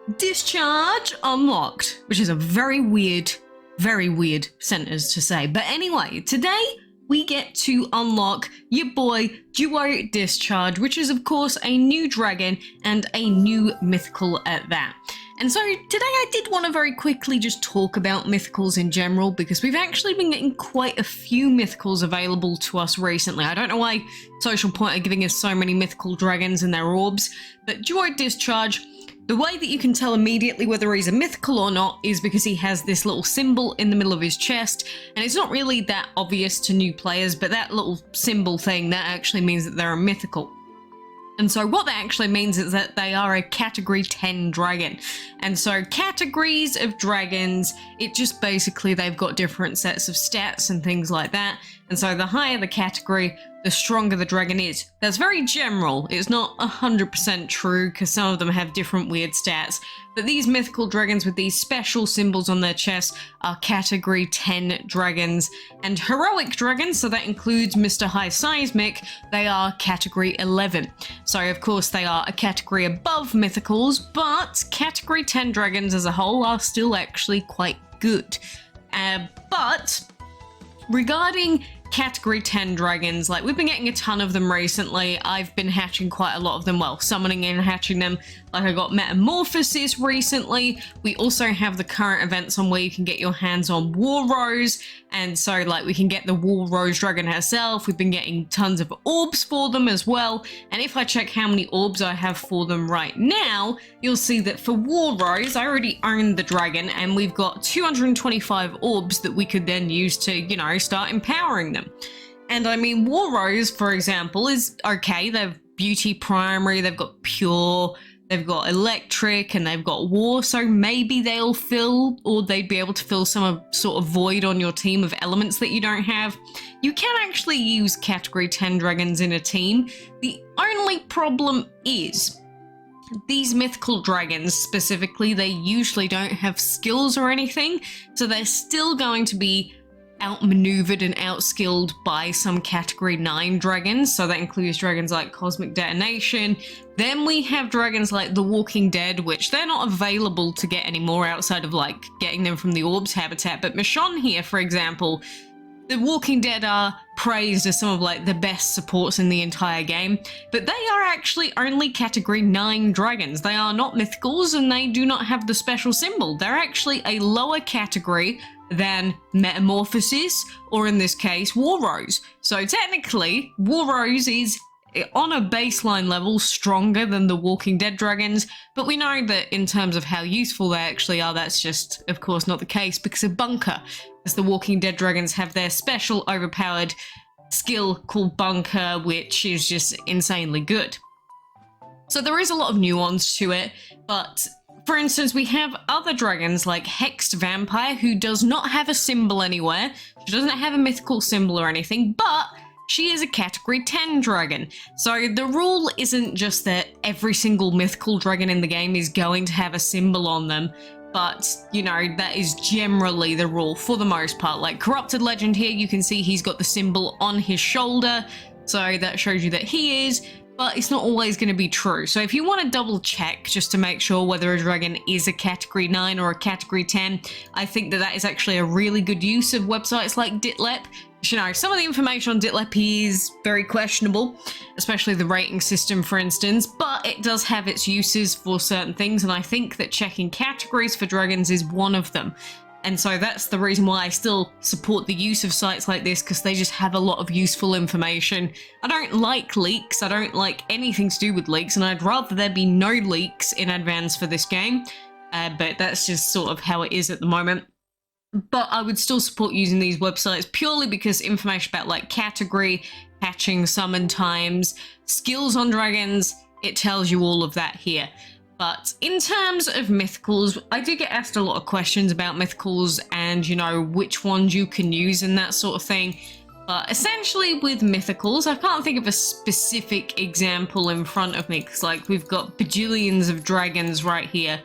Duo-Discharge unlocked, which is a very weird sentence to say. But anyway, today we get to unlock your boy Duo-Discharge, which is of course a new dragon and a new mythical at that. And so today I did want to very quickly just talk about mythicals in general, because we've actually been getting quite a few mythicals available to us recently. I don't know why Social Point are giving us so many mythical dragons and their orbs, but Duo-Discharge, the way that you can tell immediately whether he's a mythical or not is because he has this little symbol in the middle of his chest, and it's not really that obvious to new players, but that little symbol thing, that actually means that they're a mythical. And so what that actually means is that they are a category 10 dragon. And so categories of dragons, it just basically, they've got different sets of stats and things like that. And so the higher the category, the stronger the dragon is. That's very general. It's not 100% true because some of them have different weird stats. But these mythical dragons with these special symbols on their chest are category 10 dragons. And heroic dragons, so that includes Mr. High Seismic, they are category 11. So of course they are a category above mythicals, but category 10 dragons as a whole are still actually quite good. But regarding category 10 dragons, like we've been getting a ton of them recently. I've been hatching quite a lot of them, well, summoning and hatching them. Like I got Metamorphosis recently. We also have the current events on where you can get your hands on War Rose, and so like we can get the War Rose dragon herself. We've been getting tons of orbs for them as well, and if I check how many orbs I have for them right now, you'll see that for War Rose I already own the dragon, and we've got 225 orbs that we could then use to, you know, start empowering them. And I mean, War Rose, for example, is okay. They've Beauty Primary, they've got Pure, they've got Electric, and they've got War, so maybe they'll fill, or they'd be able to fill some sort of void on your team of elements that you don't have. You can actually use category 10 dragons in a team. The only problem is these mythical dragons specifically, they usually don't have skills or anything, so they're still going to be outmaneuvered and outskilled by some category 9 dragons. So that includes dragons like Cosmic Detonation. Then we have dragons like the Walking Dead, which they're not available to get anymore outside of like getting them from the Orbs habitat. But Michonne here, for example, the Walking Dead are praised as some of like the best supports in the entire game, but they are actually only category 9 dragons. They are not mythicals and they do not have the special symbol. They're actually a lower category than Metamorphosis, or in this case, War Rose. So technically, War Rose is on a baseline level stronger than the Walking Dead dragons, but we know that in terms of how useful they actually are, that's just, of course, not the case because of Bunker, as the Walking Dead dragons have their special overpowered skill called Bunker, which is just insanely good. So there is a lot of nuance to it, but for instance, we have other dragons like Hexed Vampire, who does not have a symbol anywhere. She doesn't have a mythical symbol or anything, but she is a category 10 dragon. So the rule isn't just that every single mythical dragon in the game is going to have a symbol on them, but, you know, that is generally the rule for the most part. Like Corrupted Legend here, you can see he's got the symbol on his shoulder, so that shows you that he is, but it's not always going to be true. So if you want to double check just to make sure whether a dragon is a category 9 or a category 10, I think that that is actually a really good use of websites like Ditlep. You know, some of the information on Ditlep is very questionable, especially the rating system, for instance, but it does have its uses for certain things, and I think that checking categories for dragons is one of them. And so that's the reason why I still support the use of sites like this, because they just have a lot of useful information. I don't like leaks, I don't like anything to do with leaks, and I'd rather there be no leaks in advance for this game, but that's just sort of how it is at the moment. But I would still support using these websites purely because information about like category, hatching, summon times, skills on dragons, it tells you all of that here. But in terms of mythicals, I do get asked a lot of questions about mythicals and, you know, which ones you can use and that sort of thing. But essentially with mythicals, I can't think of a specific example in front of me because, like, we've got bajillions of dragons right here.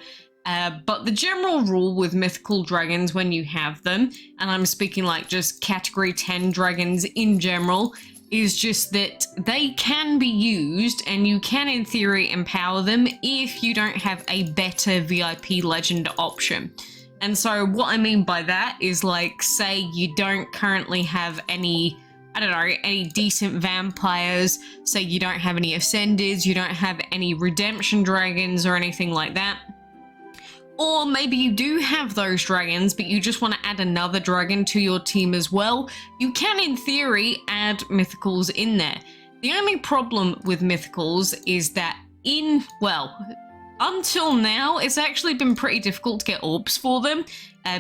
But the general rule with mythical dragons when you have them, and I'm speaking like just category 10 dragons in general, is just that they can be used and you can in theory empower them if you don't have a better VIP legend option. And so what I mean by that is, like, say you don't currently have any, I don't know, any decent vampires, say you don't have any ascendeds, you don't have any redemption dragons or anything like that. Or maybe you do have those dragons, but you just want to add another dragon to your team as well. You can, in theory, add mythicals in there. The only problem with mythicals is that until now, it's actually been pretty difficult to get orbs for them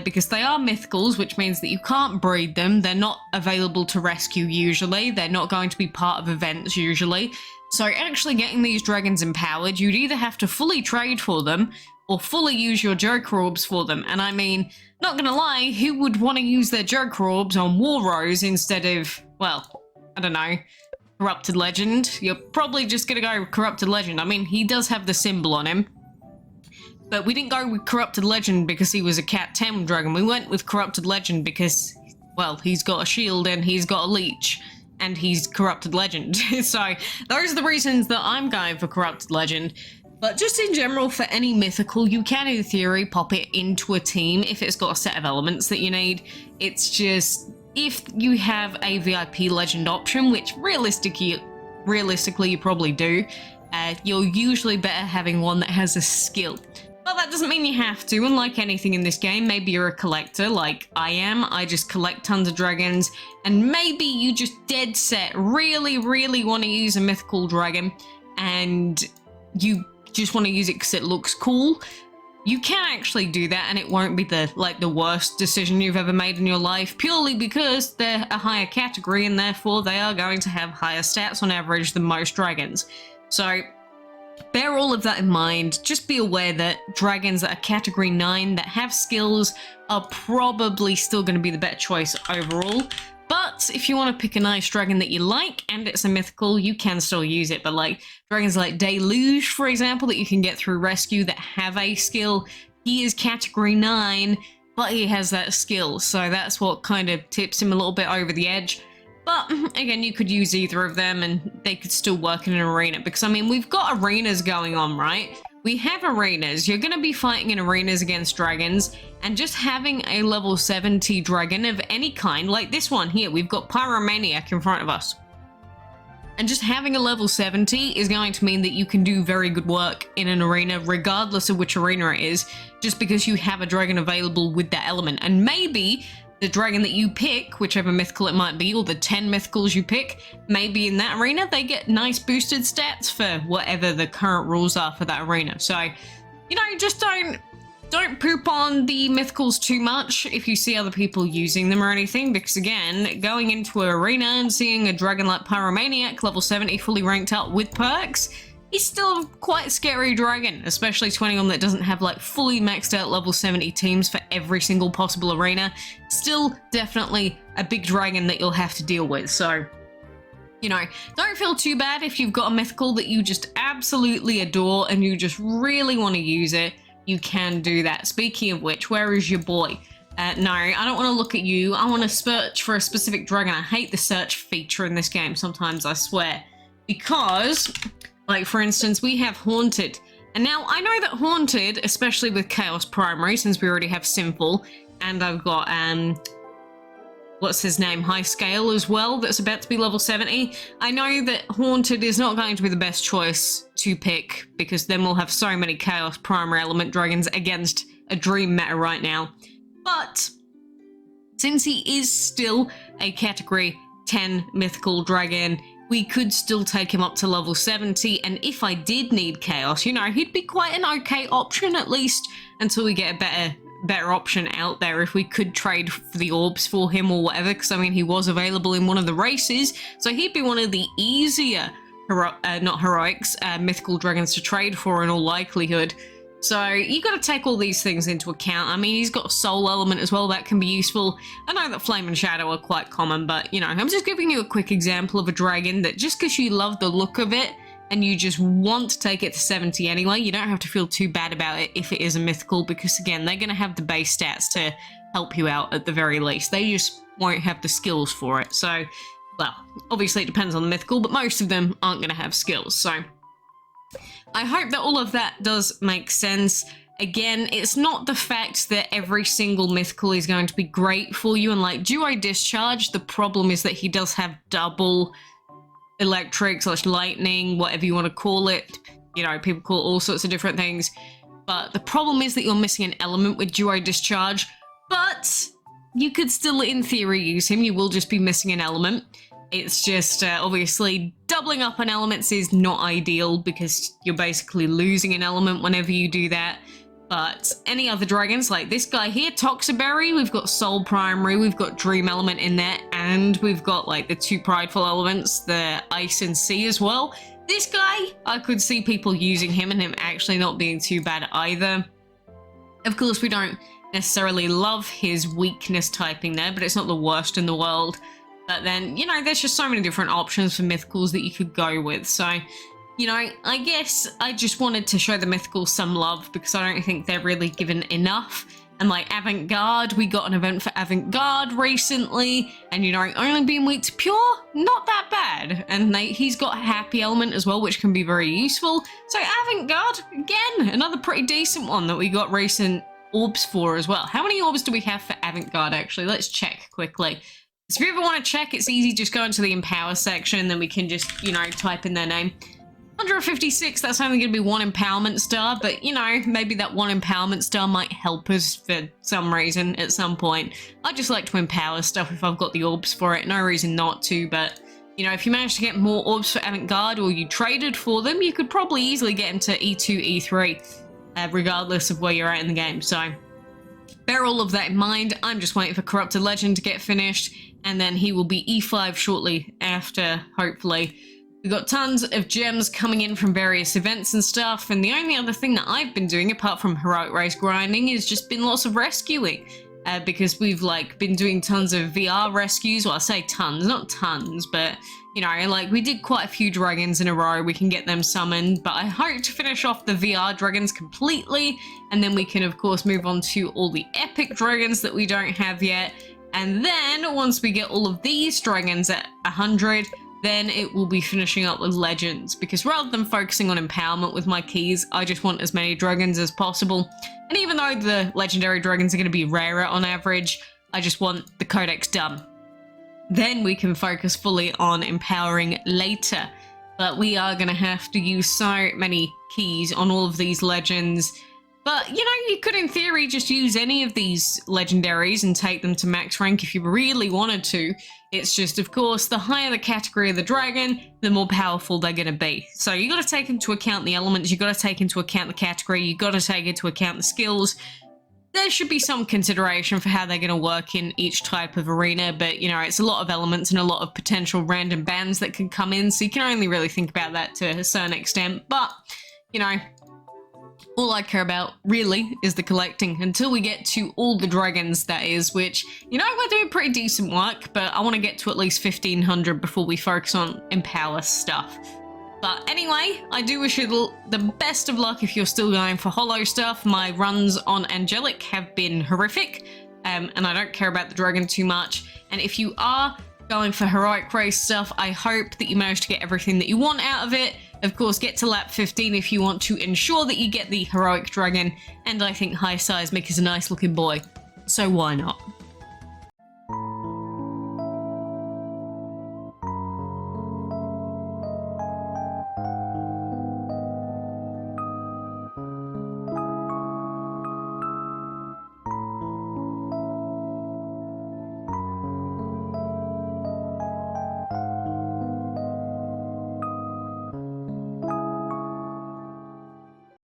because they are mythicals, which means that you can't breed them. They're not available to rescue usually. They're not going to be part of events usually. So actually getting these dragons empowered, you'd either have to fully trade for them or fully use your Joker orbs for them. And I mean, not gonna lie, who would want to use their Joker orbs on War Rose instead of, well, I don't know, Corrupted Legend? You're probably just gonna go Corrupted Legend. I mean, he does have the symbol on him. But we didn't go with Corrupted Legend because he was a Cat 10 dragon. We went with Corrupted Legend because, well, he's got a shield and he's got a leech. And he's Corrupted Legend. So those are the reasons that I'm going for Corrupted Legend. But just in general, for any mythical, you can, in theory, pop it into a team if it's got a set of elements that you need. It's just, if you have a VIP legend option, which realistically you probably do, you're usually better having one that has a skill. But that doesn't mean you have to, and like anything in this game, maybe you're a collector like I am. I just collect tons of dragons, and maybe you just dead set really want to use a mythical dragon, and you just want to use it because it looks cool. You can actually do that, and it won't be the worst decision you've ever made in your life, purely because they're a higher category, and therefore they are going to have higher stats on average than most dragons. So bear all of that in mind. Just be aware that dragons that are category 9 that have skills are probably still going to be the better choice overall. But if you want to pick a nice dragon that you like and it's a mythical, you can still use it. But like dragons like Deluge, for example, that you can get through rescue that have a skill, he is category 9, but he has that skill. So that's what kind of tips him a little bit over the edge. But again, you could use either of them and they could still work in an arena, because I mean, we've got arenas going on, right? We have arenas. You're going to be fighting in arenas against dragons, and just having a level 70 dragon of any kind, like this one here, we've got Pyromaniac in front of us. And just having a level 70 is going to mean that you can do very good work in an arena, regardless of which arena it is, just because you have a dragon available with that element. And maybe the dragon that you pick, whichever mythical it might be, or the 10 mythicals you pick, maybe in that arena they get nice boosted stats for whatever the current rules are for that arena. So, you know, just don't poop on the mythicals too much if you see other people using them or anything, because again, going into an arena and seeing a dragon like Pyromaniac, level 70, fully ranked up with perks, he's still quite a scary dragon, especially to anyone that doesn't have like fully maxed out level 70 teams for every single possible arena. Still definitely a big dragon that you'll have to deal with. So, you know, don't feel too bad if you've got a mythical that you just absolutely adore and you just really want to use it. You can do that. Speaking of which, where is your boy? No, I don't want to look at you. I want to search for a specific dragon. I hate the search feature in this game sometimes, I swear. Because, like, for instance, we have Haunted. And now, I know that Haunted, especially with Chaos Primary, since we already have Sinful, and I've got, what's his name, High Scale as well, that's about to be level 70. I know that Haunted is not going to be the best choice to pick, because then we'll have so many Chaos Primary Element Dragons against a Dream meta right now. But, since he is still a category 10 mythical dragon, we could still take him up to level 70, and if I did need Chaos, you know, he'd be quite an okay option, at least until we get a better option out there, if we could trade for the orbs for him or whatever, because I mean, he was available in one of the races, so he'd be one of the easier mythical dragons to trade for in all likelihood. So you got to take all these things into account. I mean, he's got a soul element as well, that can be useful. I know that Flame and Shadow are quite common, but you know, I'm just giving you a quick example of a dragon that just because you love the look of it and you just want to take it to 70 anyway, you don't have to feel too bad about it if it is a mythical, because again, they're going to have the base stats to help you out at the very least. They just won't have the skills for it. So well, obviously it depends on the mythical, but most of them aren't going to have skills. So I hope that all of that does make sense. Again, it's not the fact that every single mythical is going to be great for you, and like Duo-Discharge, the problem is that he does have double electric / lightning, whatever you want to call it. You know, people call it all sorts of different things. But the problem is that you're missing an element with Duo-Discharge, but you could still, in theory, use him. You will just be missing an element. It's just, obviously, doubling up on elements is not ideal because you're basically losing an element whenever you do that. But any other dragons, like this guy here, Toxaberry, we've got Soul Primary, we've got Dream Element in there, and we've got like the 2 prideful elements, the Ice and Sea as well. This guy, I could see people using him and him actually not being too bad either. Of course, we don't necessarily love his weakness typing there, but it's not the worst in the world. But then, you know, there's just so many different options for mythicals that you could go with. So, you know, I guess I just wanted to show the mythicals some love because I don't think they're really given enough. And like Avant-Garde, we got an event for Avant-Garde recently, and you know, only being weak to pure, not that bad. And he's got Happy Element as well, which can be very useful. So Avant-Garde, again, another pretty decent one that we got recent orbs for as well. How many orbs do we have for Avant-Garde actually? Let's check quickly. So if you ever want to check, it's easy, just go into the Empower section, then we can just, you know, type in their name. 156, that's only going to be 1 empowerment star, but you know, maybe that 1 empowerment star might help us for some reason at some point. I just like to empower stuff if I've got the orbs for it, no reason not to, but you know, if you manage to get more orbs for Avant-Garde or you traded for them, you could probably easily get into E2, E3, regardless of where you're at in the game. So bear all of that in mind. I'm just waiting for Corrupted Legend to get finished, and then he will be E5 shortly after, hopefully. We've got tons of gems coming in from various events and stuff, and the only other thing that I've been doing apart from heroic race grinding is just been lots of rescuing, because we've like been doing tons of VR rescues. Well, I say tons, not tons, but you know, like we did quite a few dragons in a row. We can get them summoned, but I hope to finish off the VR dragons completely, and then we can of course move on to all the epic dragons that we don't have yet. And then once we get all of these dragons at 100, then it will be finishing up with legends, because rather than focusing on empowerment with my keys, I just want as many dragons as possible. And even though the legendary dragons are going to be rarer on average, I just want the codex done. Then we can focus fully on empowering later. But we are going to have to use so many keys on all of these legends. But, you know, you could, in theory, just use any of these legendaries and take them to max rank if you really wanted to. It's just, of course, the higher the category of the dragon, the more powerful they're going to be. So you got to take into account the elements, you got to take into account the category, you got to take into account the skills. There should be some consideration for how they're going to work in each type of arena, but, you know, it's a lot of elements and a lot of potential random bans that can come in, so you can only really think about that to a certain extent. But, you know, all I care about, really, is the collecting, until we get to all the dragons, that is, which, you know, we're doing pretty decent work, but I want to get to at least 1500 before we focus on Empower stuff. But anyway, I do wish you the best of luck if you're still going for Hollow stuff. My runs on Angelic have been horrific, and I don't care about the dragon too much. And if you are going for Heroic Race stuff, I hope that you manage to get everything that you want out of it. Of course, get to lap 15 if you want to ensure that you get the Heroic Dragon, and I think High Seismic is a nice looking boy, so why not?